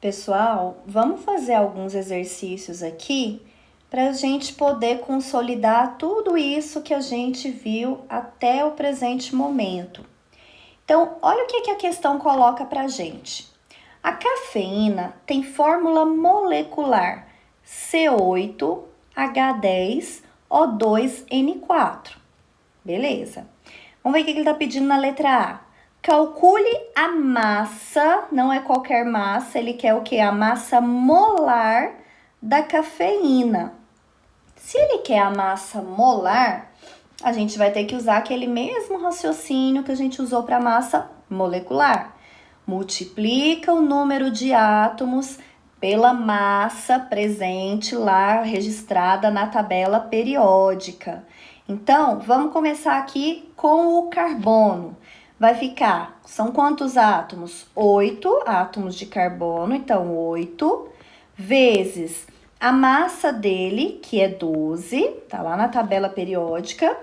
Pessoal, vamos fazer alguns exercícios aqui para a gente poder consolidar tudo isso que a gente viu até o presente momento. Então, olha o que a questão coloca para a gente. A cafeína tem fórmula molecular C8H10O2N4. Beleza. Vamos ver o que ele está pedindo na letra A. Calcule a massa, não é qualquer massa, ele quer o quê? A massa molar da cafeína. Se ele quer a massa molar, a gente vai ter que usar aquele mesmo raciocínio que a gente usou para a massa molecular. Multiplica o número de átomos pela massa presente lá, registrada na tabela periódica. Então, vamos começar aqui com o carbono. Vai ficar, são quantos átomos? 8 átomos de carbono, então 8 vezes a massa dele, que é 12, tá lá na tabela periódica,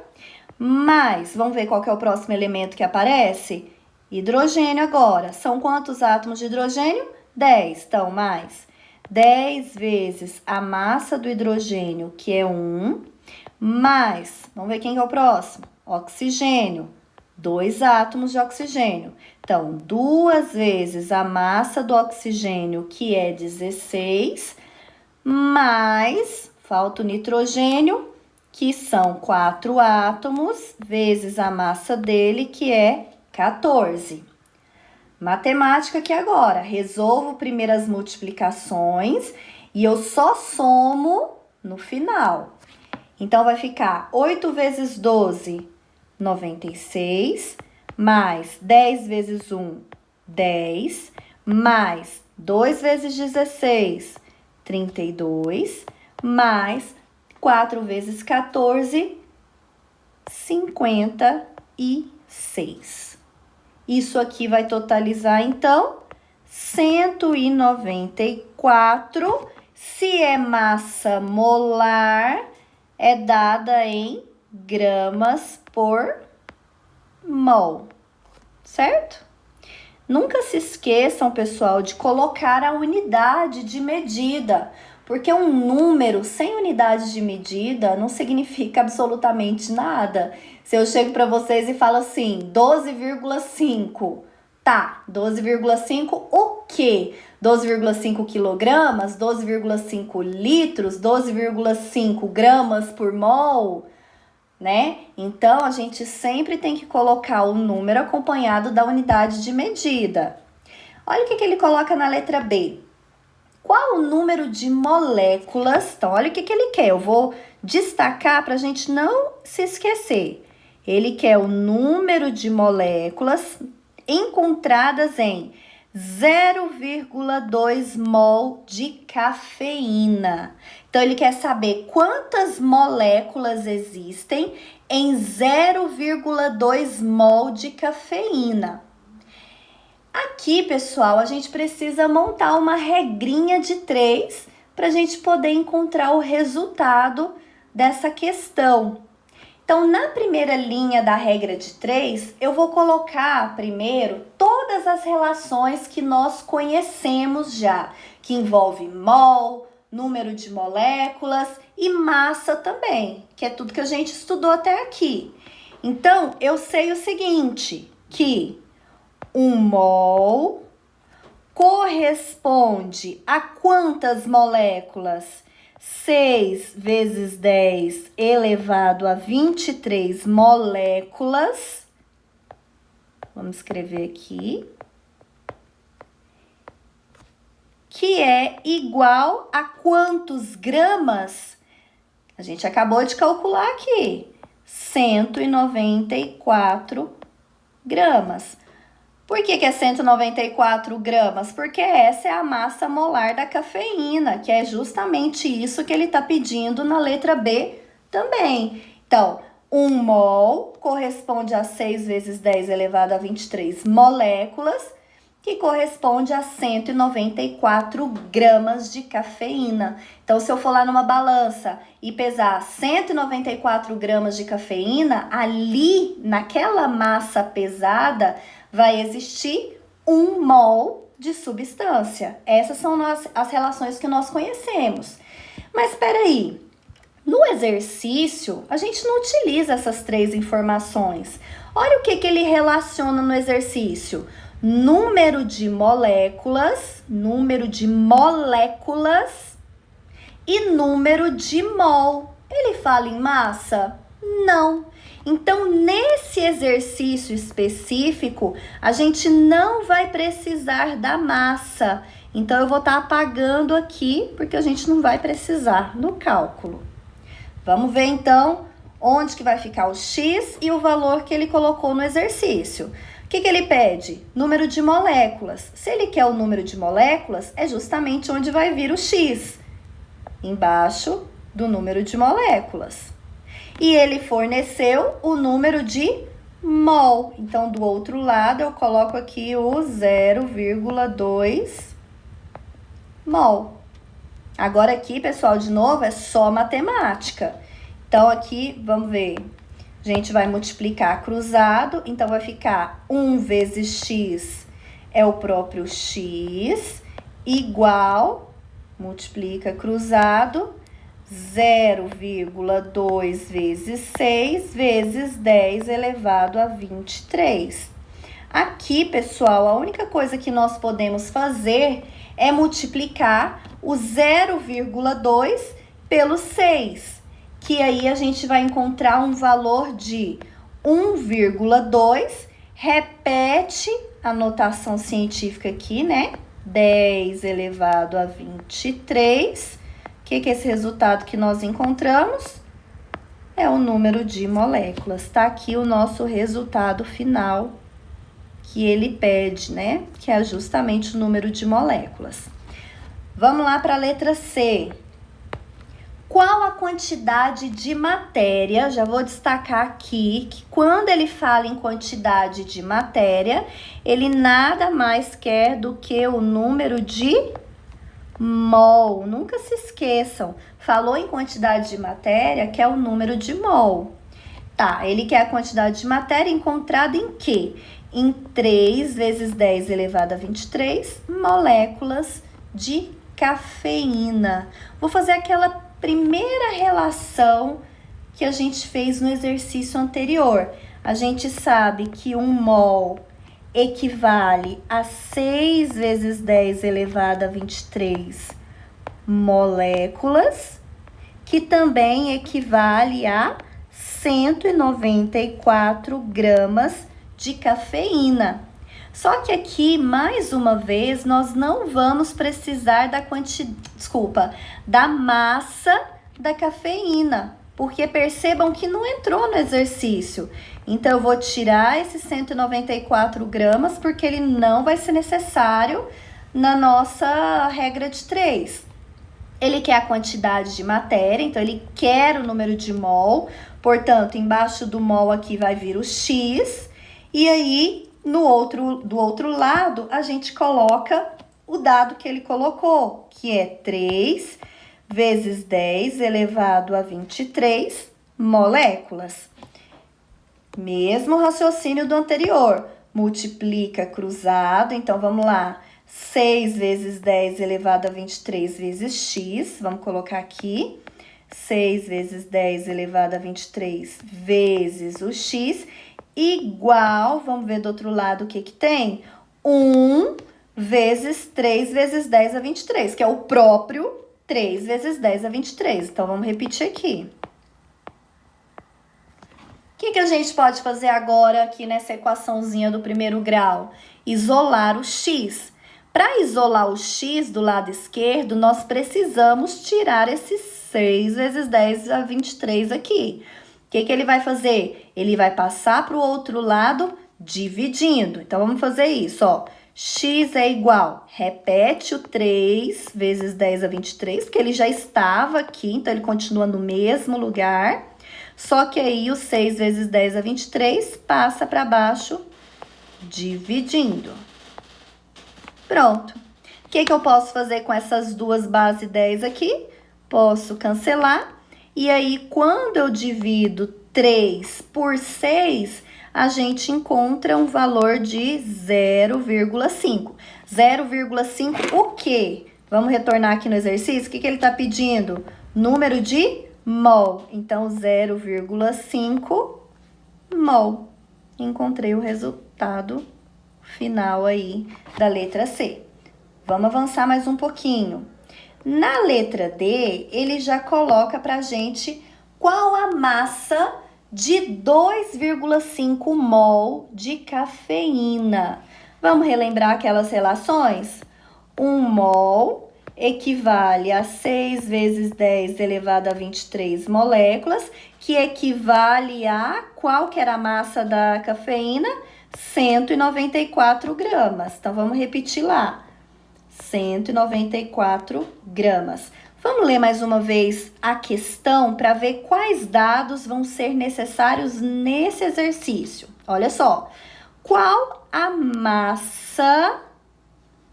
mais, vamos ver qual que é o próximo elemento que aparece? Hidrogênio agora. São quantos átomos de hidrogênio? 10, então mais 10 vezes a massa do hidrogênio, que é 1, mais, vamos ver quem que é o próximo? Oxigênio. 2 átomos de oxigênio. Então, 2 vezes a massa do oxigênio, que é 16, mais, falta o nitrogênio, que são 4 átomos, vezes a massa dele, que é 14. Matemática aqui agora. Resolvo primeiro as multiplicações e eu só somo no final. Então, vai ficar 8 vezes 12, 96, mais 10 vezes 1, 10, mais 2 vezes 16, 32, mais 4 vezes 14, 56. Isso aqui vai totalizar, então, 194. Se é massa molar, é dada em gramas por mol, certo? Nunca se esqueçam, pessoal, de colocar a unidade de medida, porque um número sem unidade de medida não significa absolutamente nada. Se eu chego para vocês e falo assim, 12,5, tá, 12,5 o quê? 12,5 quilogramas, 12,5 litros, 12,5 gramas por mol, né? Então, a gente sempre tem que colocar o número acompanhado da unidade de medida. Olha o que ele coloca na letra B. Qual o número de moléculas? Então, olha o que ele quer. Eu vou destacar para a gente não se esquecer. Ele quer o número de moléculas encontradas em 0,2 mol de cafeína. Então, ele quer saber quantas moléculas existem em 0,2 mol de cafeína. Aqui, pessoal, a gente precisa montar uma regrinha de 3 para a gente poder encontrar o resultado dessa questão. Então, na primeira linha da regra de 3, eu vou colocar primeiro todas as relações que nós conhecemos já, que envolve mol, número de moléculas e massa também, que é tudo que a gente estudou até aqui. Então, eu sei o seguinte, que 1 mol corresponde a quantas moléculas? 6 vezes 10 elevado a 23 moléculas. Vamos escrever aqui. Que é igual a quantos gramas? A gente acabou de calcular aqui. 194 gramas. Por que é 194 gramas? Porque essa é a massa molar da cafeína, que é justamente isso que ele está pedindo na letra B também. Então, 1 mol corresponde a 6 vezes 10 elevado a 23 moléculas, que corresponde a 194 gramas de cafeína. Então, se eu for lá numa balança e pesar 194 gramas de cafeína, ali, naquela massa pesada, vai existir 1 mol de substância. Essas são as relações que nós conhecemos. Mas espera aí, no exercício, a gente não utiliza essas três informações. Olha o que ele relaciona no exercício. Número de moléculas e número de mol. Ele fala em massa? Não. Então, nesse exercício específico, a gente não vai precisar da massa. Então, eu vou estar apagando aqui, porque a gente não vai precisar no cálculo. Vamos ver, então, onde que vai ficar o X e o valor que ele colocou no exercício. O que ele pede? Número de moléculas. Se ele quer o número de moléculas, é justamente onde vai vir o X. Embaixo do número de moléculas. E ele forneceu o número de mol. Então, do outro lado, eu coloco aqui o 0,2 mol. Agora aqui, pessoal, de novo, é só matemática. Então, aqui, vamos ver. A gente vai multiplicar cruzado. Então, vai ficar 1 vezes x é o próprio x, igual, multiplica cruzado, 0,2 vezes 6 vezes 10 elevado a 23. Aqui, pessoal, a única coisa que nós podemos fazer é multiplicar o 0,2 pelo 6, que aí a gente vai encontrar um valor de 1,2, repete a notação científica aqui, né? 10 elevado a 23. O que é esse resultado que nós encontramos? É o número de moléculas. Tá aqui o nosso resultado final que ele pede, né? Que é justamente o número de moléculas. Vamos lá para a letra C. Qual a quantidade de matéria? Já vou destacar aqui que quando ele fala em quantidade de matéria, ele nada mais quer do que o número de mol. Nunca se esqueçam. Falou em quantidade de matéria, que é o número de mol. Tá, ele quer a quantidade de matéria encontrada em quê? Em 3 vezes 10 elevado a 23 moléculas de cafeína. Vou fazer aquela primeira relação que a gente fez no exercício anterior. A gente sabe que um mol equivale a 6 vezes 10 elevado a 23 moléculas, que também equivale a 194 gramas de cafeína. Só que aqui, mais uma vez, nós não vamos precisar da massa da cafeína, porque percebam que não entrou no exercício. Então, eu vou tirar esses 194 gramas, porque ele não vai ser necessário na nossa regra de 3. Ele quer a quantidade de matéria, então ele quer o número de mol, portanto, embaixo do mol aqui vai vir o X, e aí, do outro lado, a gente coloca o dado que ele colocou, que é 3 vezes 10 elevado a 23 moléculas. Mesmo raciocínio do anterior, multiplica cruzado, então vamos lá, 6 vezes 10 elevado a 23 vezes x, vamos colocar aqui, 6 vezes 10 elevado a 23 vezes o x, igual, vamos ver do outro lado o que tem? 1 vezes 3 vezes 10 a 23, que é o próprio 3 vezes 10 a 23. Então, vamos repetir aqui. O que a gente pode fazer agora aqui nessa equaçãozinha do primeiro grau? Isolar o x. Para isolar o x do lado esquerdo, nós precisamos tirar esses 6 vezes 10 a 23 aqui. O que ele vai fazer? Ele vai passar para o outro lado dividindo. Então, vamos fazer isso, ó. X é igual, repete o 3 vezes 10 a 23, porque ele já estava aqui, então ele continua no mesmo lugar. Só que aí o 6 vezes 10 a 23 passa para baixo, dividindo. Pronto. O que eu posso fazer com essas duas bases 10 aqui? Posso cancelar. E aí, quando eu divido 3 por 6, a gente encontra um valor de 0,5. 0,5 o quê? Vamos retornar aqui no exercício. O que ele está pedindo? Número de mol. Então, 0,5 mol. Encontrei o resultado final aí da letra C. Vamos avançar mais um pouquinho. Na letra D, ele já coloca pra gente qual a massa de 2,5 mol de cafeína. Vamos relembrar aquelas relações? 1 mol equivale a 6 vezes 10 elevado a 23 moléculas, que equivale a qual que era a massa da cafeína? 194 gramas. Então, vamos repetir lá. 194 gramas. Vamos ler mais uma vez a questão para ver quais dados vão ser necessários nesse exercício. Olha só. Qual a massa,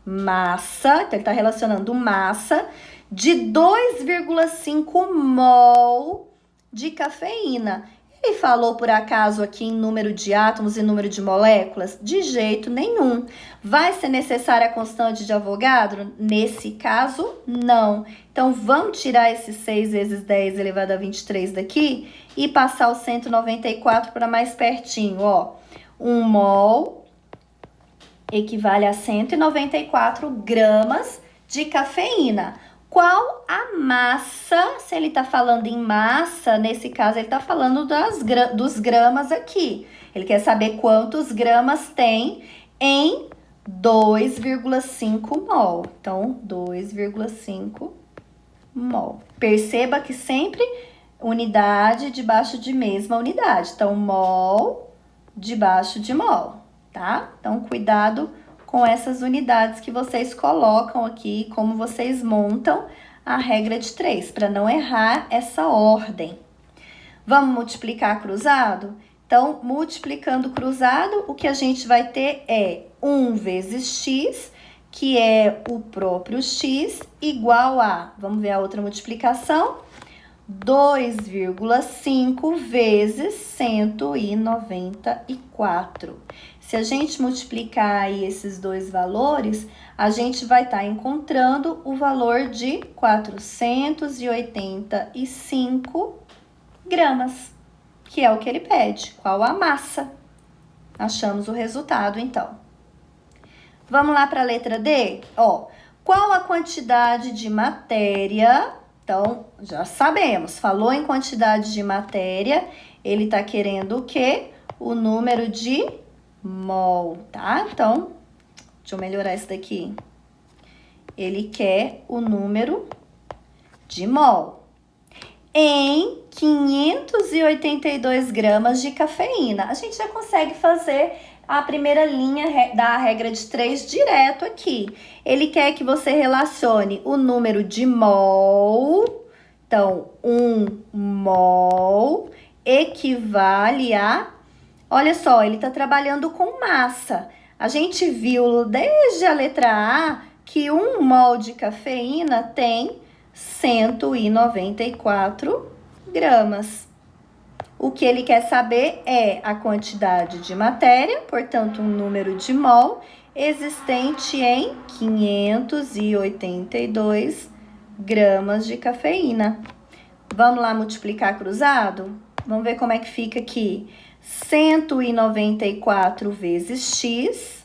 então ele está relacionando massa, de 2,5 mol de cafeína. Ele falou, por acaso, aqui em número de átomos e número de moléculas? De jeito nenhum. Vai ser necessária a constante de Avogadro? Nesse caso, não. Então, vamos tirar esses 6 vezes 10 elevado a 23 daqui e passar o 194 para mais pertinho, ó. 1 mol equivale a 194 gramas de cafeína. Qual a massa? Se ele está falando em massa, nesse caso ele está falando dos gramas aqui. Ele quer saber quantos gramas tem em 2,5 mol. Então, 2,5 mol. Perceba que sempre unidade debaixo de mesma unidade. Então, mol debaixo de mol, tá? Então, cuidado com essas unidades que vocês colocam aqui, como vocês montam a regra de 3, para não errar essa ordem. Vamos multiplicar cruzado? Então, multiplicando cruzado, o que a gente vai ter é 1 vezes x, que é o próprio x, igual a, vamos ver a outra multiplicação, 2,5 vezes 194. Se a gente multiplicar aí esses dois valores, a gente vai estar encontrando o valor de 485 gramas, que é o que ele pede. Qual a massa? Achamos o resultado, então. Vamos lá para a letra D? Ó, qual a quantidade de matéria? Então, já sabemos, falou em quantidade de matéria, ele está querendo o quê? O número de mol, tá? Então, deixa eu melhorar isso daqui. Ele quer o número de mol em 582 gramas de cafeína. A gente já consegue fazer a primeira linha da regra de 3 direto aqui. Ele quer que você relacione o número de mol. Então, 1 mol equivale a... Olha só, ele está trabalhando com massa. A gente viu desde a letra A que 1 mol de cafeína tem 194 gramas. O que ele quer saber é a quantidade de matéria, portanto, um número de mol existente em 582 gramas de cafeína. Vamos lá multiplicar cruzado? Vamos ver como é que fica aqui. 194 vezes x,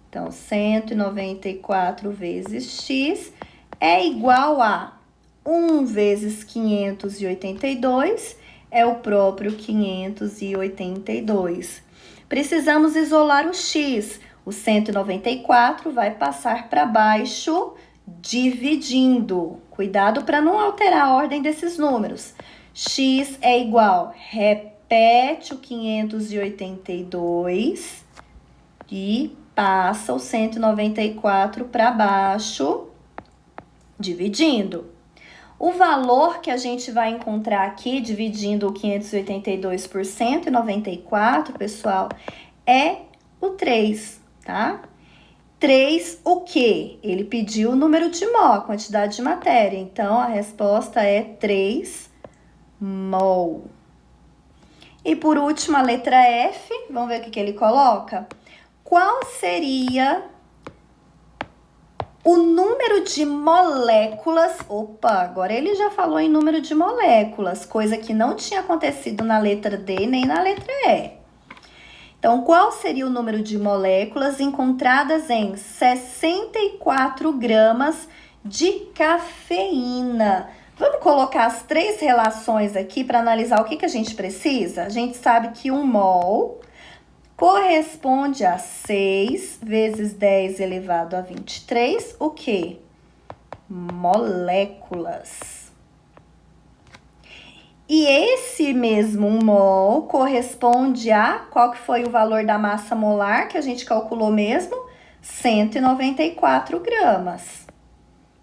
então 194 vezes x é igual a 1 vezes 582, é o próprio 582. Precisamos isolar o x, o 194 vai passar para baixo dividindo. Cuidado para não alterar a ordem desses números. X é igual, repete o 582 e passa o 194 para baixo, dividindo. O valor que a gente vai encontrar aqui, dividindo o 582 por 194, pessoal, é o 3, tá? 3 o quê? Ele pediu o número de mol, a quantidade de matéria. Então, a resposta é 3 mol. E por último, a letra F, vamos ver o que ele coloca? Qual seria o número de moléculas? Opa, agora ele já falou em número de moléculas, coisa que não tinha acontecido na letra D nem na letra E. Então, qual seria o número de moléculas encontradas em 64 gramas de cafeína? Vamos colocar as três relações aqui para analisar o que a gente precisa? A gente sabe que 1 mol corresponde a 6 vezes 10 elevado a 23, o quê? Moléculas. E esse mesmo 1 mol corresponde a, qual que foi o valor da massa molar que a gente calculou mesmo? 194 gramas.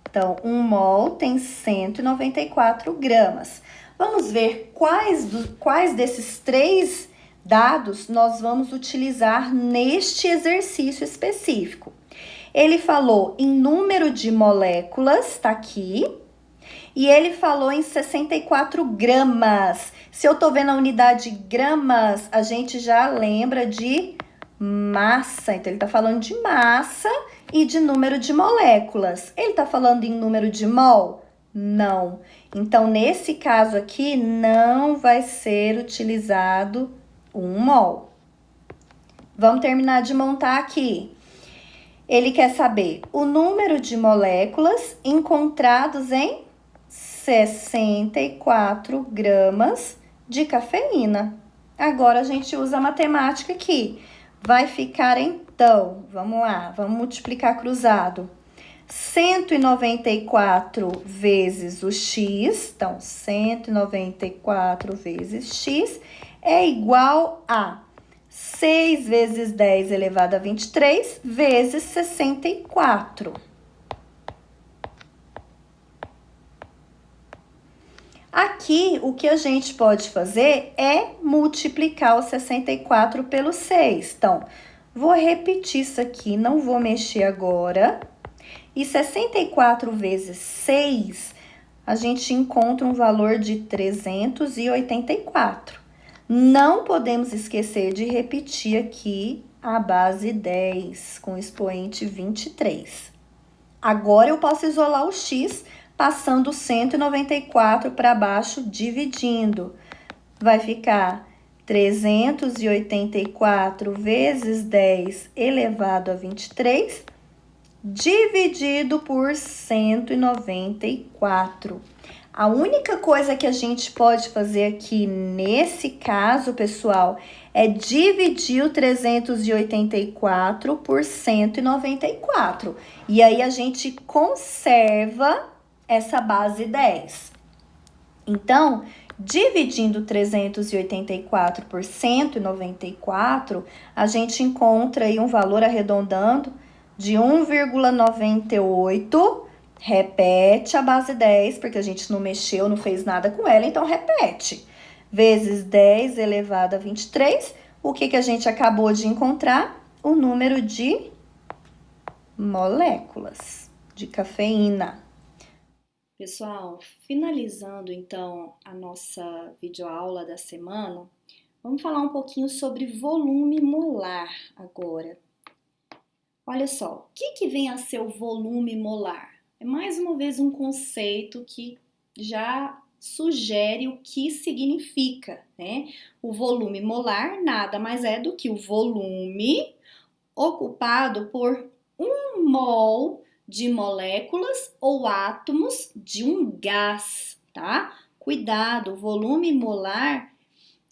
Então, 1 mol tem 194 gramas. Vamos ver quais desses três dados nós vamos utilizar neste exercício específico. Ele falou em número de moléculas, tá aqui. E ele falou em 64 gramas. Se eu tô vendo a unidade gramas, a gente já lembra de massa. Então, ele tá falando de massa e de número de moléculas. Ele tá falando em número de mol? Não. Então, nesse caso aqui, não vai ser utilizado 1 mol. Vamos terminar de montar aqui. Ele quer saber o número de moléculas encontrados em 64 gramas de cafeína. Agora, a gente usa a matemática aqui. Vai ficar, então, vamos lá, vamos multiplicar cruzado. 194 vezes o x, então, 194 vezes x é igual a 6 vezes 10 elevado a 23 vezes 64. Aqui, o que a gente pode fazer é multiplicar o 64 pelo 6. Então, vou repetir isso aqui, não vou mexer agora. E 64 vezes 6, a gente encontra um valor de 384. Não podemos esquecer de repetir aqui a base 10 com o expoente 23. Agora, eu posso isolar o x passando 194 para baixo, dividindo. Vai ficar 384 vezes 10 elevado a 23, dividido por 194. A única coisa que a gente pode fazer aqui nesse caso, pessoal, é dividir o 384 por 194. E aí, a gente conserva essa base 10. Então, dividindo 384 por 194, a gente encontra aí um valor arredondando de 1,98. Repete a base 10, porque a gente não mexeu, não fez nada com ela, então repete. Vezes 10 elevado a 23, o que a gente acabou de encontrar? O número de moléculas de cafeína. Pessoal, finalizando então a nossa videoaula da semana, vamos falar um pouquinho sobre volume molar agora. Olha só, o que vem a ser o volume molar? É mais uma vez um conceito que já sugere o que significa, né? O volume molar nada mais é do que o volume ocupado por 1 mol de moléculas ou átomos de um gás, tá? Cuidado, o volume molar,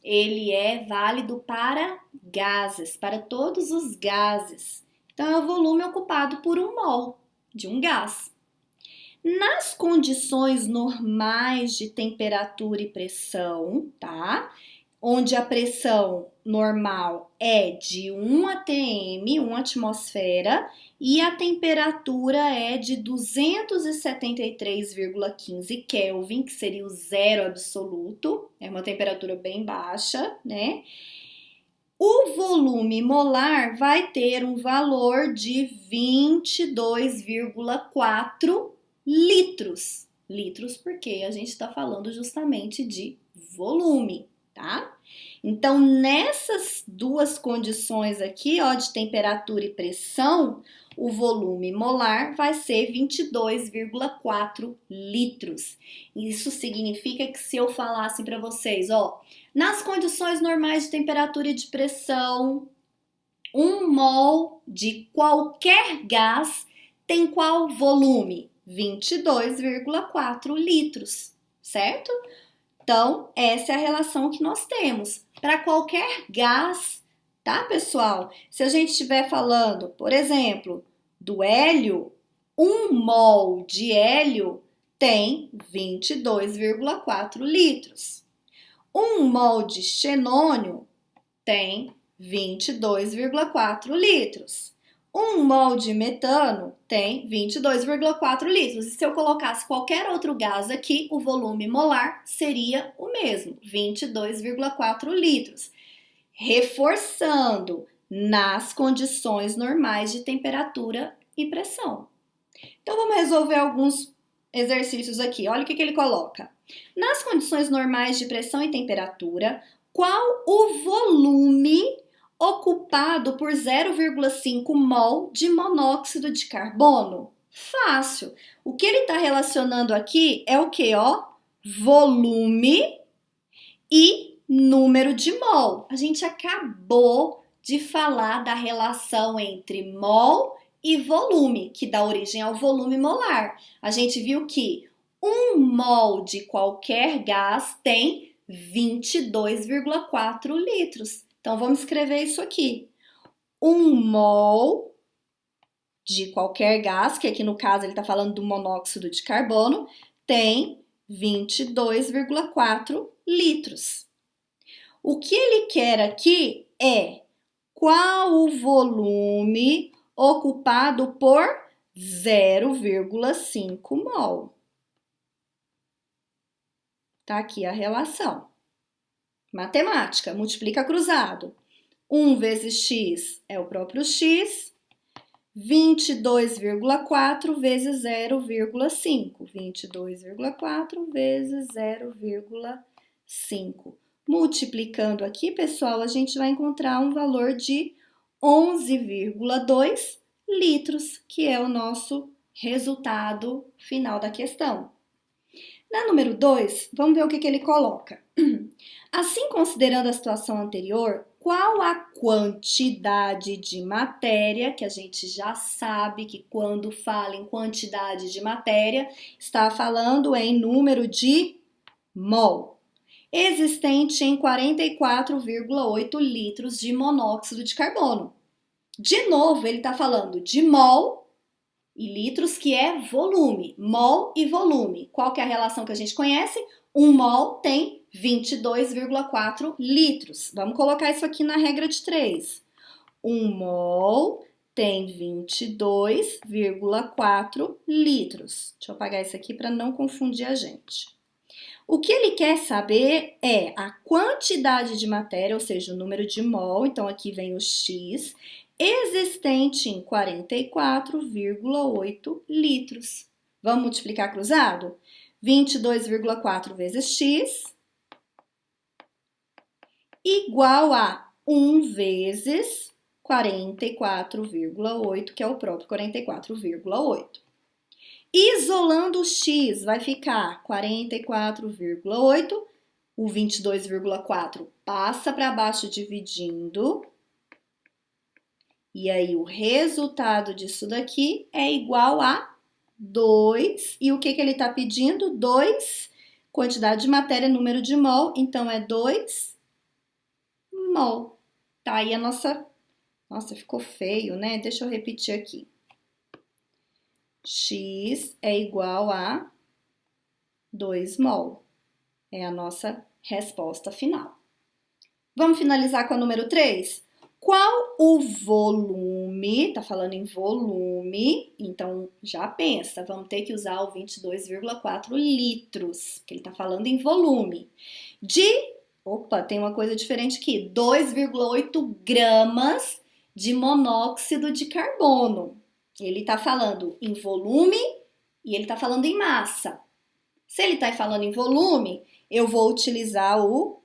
ele é válido para gases, para todos os gases. Então, é o volume ocupado por 1 mol de um gás. Nas condições normais de temperatura e pressão, tá? Onde a pressão normal é de 1 atm, 1 atmosfera, e a temperatura é de 273,15 Kelvin, que seria o zero absoluto, é uma temperatura bem baixa, né? O volume molar vai ter um valor de 22,4 litros. Litros porque a gente está falando justamente de volume, tá? Então, nessas duas condições aqui, ó, de temperatura e pressão, o volume molar vai ser 22,4 litros. Isso significa que se eu falasse para vocês, ó, nas condições normais de temperatura e de pressão, 1 mol de qualquer gás tem qual volume? 22,4 litros, certo? Então, essa é a relação que nós temos para qualquer gás, tá, pessoal? Se a gente estiver falando, por exemplo, do hélio, 1 mol de hélio tem 22,4 litros. 1 mol de xenônio tem 22,4 litros. 1 mol de metano tem 22,4 litros. E se eu colocasse qualquer outro gás aqui, o volume molar seria o mesmo, 22,4 litros. Reforçando, nas condições normais de temperatura e pressão. Então, vamos resolver alguns exercícios aqui. Olha o que ele coloca. Nas condições normais de pressão e temperatura, qual o volume ocupado por 0,5 mol de monóxido de carbono? Fácil. O que ele está relacionando aqui é o que, ó? Volume e número de mol. A gente acabou de falar da relação entre mol e volume, que dá origem ao volume molar. A gente viu que 1 mol de qualquer gás tem 22,4 litros. Então, vamos escrever isso aqui. 1 mol de qualquer gás, que aqui no caso ele está falando do monóxido de carbono, tem 22,4 litros. O que ele quer aqui é qual o volume ocupado por 0,5 mol. Tá aqui a relação. Matemática, multiplica cruzado. 1 vezes x é o próprio x, 22,4 vezes 0,5. 22,4 vezes 0,5. Multiplicando aqui, pessoal, a gente vai encontrar um valor de 11,2 litros, que é o nosso resultado final da questão. Na número 2, vamos ver o que ele coloca. Assim, considerando a situação anterior, qual a quantidade de matéria, que a gente já sabe que quando fala em quantidade de matéria, está falando em número de mol, existente em 44,8 litros de monóxido de carbono. De novo, ele está falando de mol e litros, que é volume, mol e volume. Qual que é a relação que a gente conhece? 1 mol tem 22,4 litros. Vamos colocar isso aqui na regra de 3. 1 mol tem 22,4 litros. Deixa eu apagar isso aqui para não confundir a gente. O que ele quer saber é a quantidade de matéria, ou seja, o número de mol, então aqui vem o X, existente em 44,8 litros. Vamos multiplicar cruzado? 22,4 vezes X igual a 1 vezes 44,8, que é o próprio 44,8. Isolando o X, vai ficar 44,8, o 22,4 passa para baixo dividindo, e aí o resultado disso daqui é igual a 2, e o que ele está pedindo? 2, quantidade de matéria, número de mol, então é 2 mol. Tá aí a nossa ficou feio, né? Deixa eu repetir aqui. X é igual a 2 mol. É a nossa resposta final. Vamos finalizar com a número 3? Qual o volume? Tá falando em volume, então já pensa, vamos ter que usar o 22,4 litros, que ele tá falando em volume. Opa, tem uma coisa diferente aqui, 2,8 gramas de monóxido de carbono. Ele tá falando em volume e ele tá falando em massa. Se ele tá falando em volume, eu vou utilizar o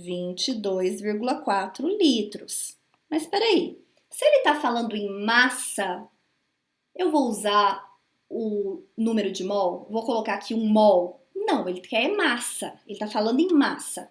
22,4 litros. Mas espera aí, se ele está falando em massa, eu vou usar o número de mol? Vou colocar aqui um mol? Não, ele quer massa, ele está falando em massa.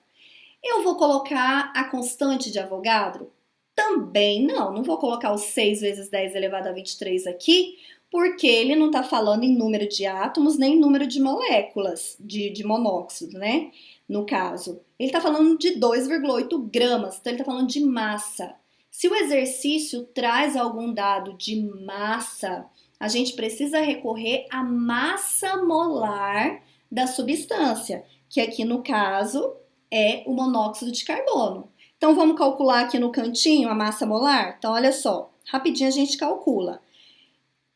Eu vou colocar a constante de Avogadro? Também não vou colocar o 6 vezes 10 elevado a 23 aqui, porque ele não está falando em número de átomos nem em número de moléculas de monóxido, né? No caso, ele está falando de 2,8 gramas, então ele está falando de massa. Se o exercício traz algum dado de massa, a gente precisa recorrer à massa molar da substância, que aqui no caso é o monóxido de carbono. Então vamos calcular aqui no cantinho a massa molar? Então olha só, rapidinho a gente calcula.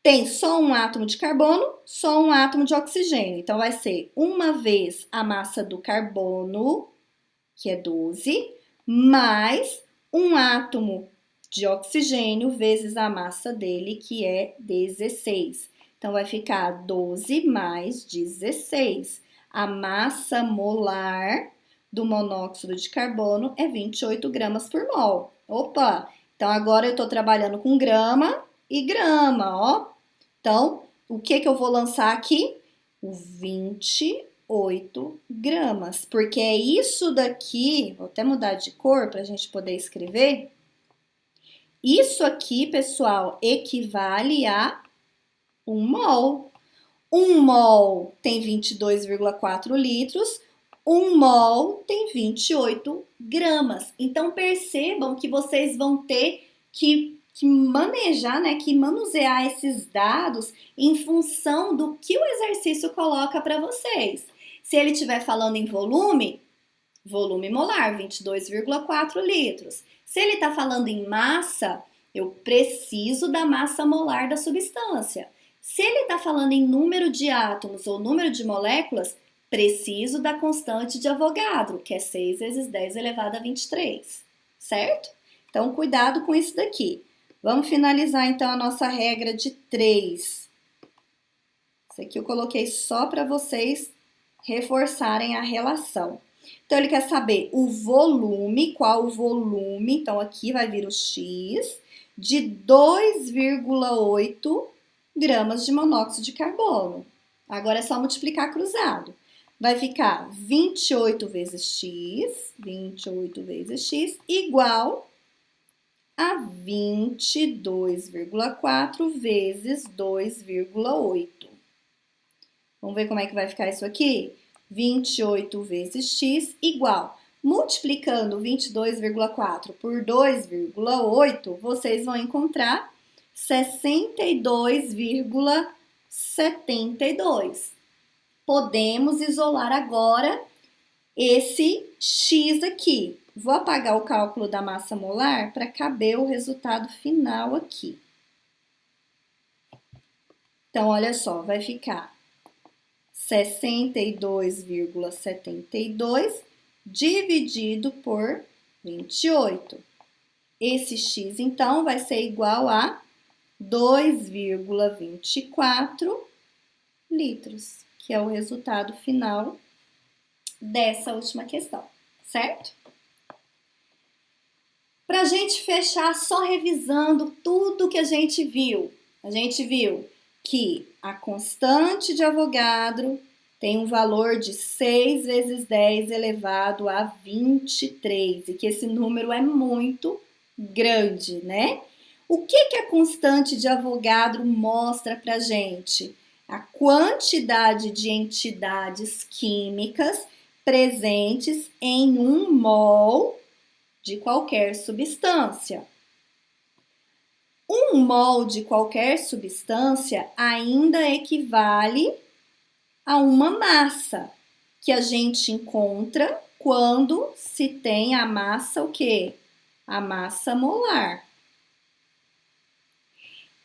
Tem só um átomo de carbono, só um átomo de oxigênio. Então vai ser uma vez a massa do carbono, que é 12, mais um átomo de oxigênio vezes a massa dele, que é 16. Então vai ficar 12 mais 16. A massa molar do monóxido de carbono é 28 gramas por mol. Opa! Então agora eu estou trabalhando com grama e grama, ó. Então, o que eu vou lançar aqui? O 28 gramas, porque é isso daqui, vou até mudar de cor para a gente poder escrever. Isso aqui, pessoal, equivale a 1 mol. 1 mol tem 22,4 litros, 1 mol tem 28 gramas. Então, percebam que vocês vão ter que manejar, né, que manusear esses dados em função do que o exercício coloca para vocês. Se ele estiver falando em volume, volume molar, 22,4 litros. Se ele está falando em massa, eu preciso da massa molar da substância. Se ele está falando em número de átomos ou número de moléculas, preciso da constante de Avogadro, que é 6 vezes 10 elevado a 23, certo? Então, cuidado com isso daqui. Vamos finalizar, então, a nossa regra de 3. Isso aqui eu coloquei só para vocês reforçarem a relação. Então, ele quer saber o volume, qual o volume, então aqui vai vir o X, de 2,8 gramas de monóxido de carbono. Agora é só multiplicar cruzado. Vai ficar 28 vezes X, 28 vezes X, igual a 22,4 vezes 2,8. Vamos ver como é que vai ficar isso aqui? 28 vezes x igual. Multiplicando 22,4 por 2,8, vocês vão encontrar 62,72. Podemos isolar agora esse x aqui. Vou apagar o cálculo da massa molar para caber o resultado final aqui. Então, olha só, vai ficar 62,72 dividido por 28. Esse x, então, vai ser igual a 2,24 litros, que é o resultado final dessa última questão, certo? Para a gente fechar, só revisando tudo que a gente viu que a constante de Avogadro tem um valor de 6 vezes 10 elevado a 23 e que esse número é muito grande, né? O que a constante de Avogadro mostra pra gente? A quantidade de entidades químicas presentes em 1 mol de qualquer substância. 1 mol de qualquer substância ainda equivale a uma massa, que a gente encontra quando se tem a massa o quê? A massa molar.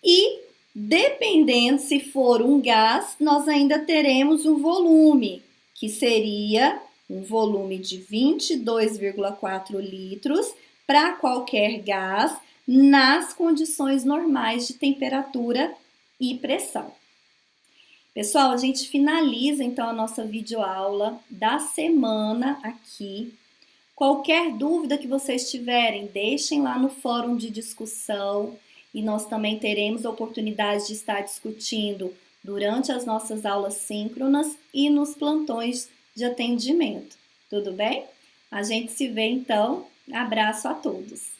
E, dependendo se for um gás, nós ainda teremos um volume, que seria um volume de 22,4 litros para qualquer gás, nas condições normais de temperatura e pressão. Pessoal, a gente finaliza então a nossa videoaula da semana aqui. Qualquer dúvida que vocês tiverem, deixem lá no fórum de discussão e nós também teremos a oportunidade de estar discutindo durante as nossas aulas síncronas e nos plantões de atendimento. Tudo bem? A gente se vê então. Abraço a todos!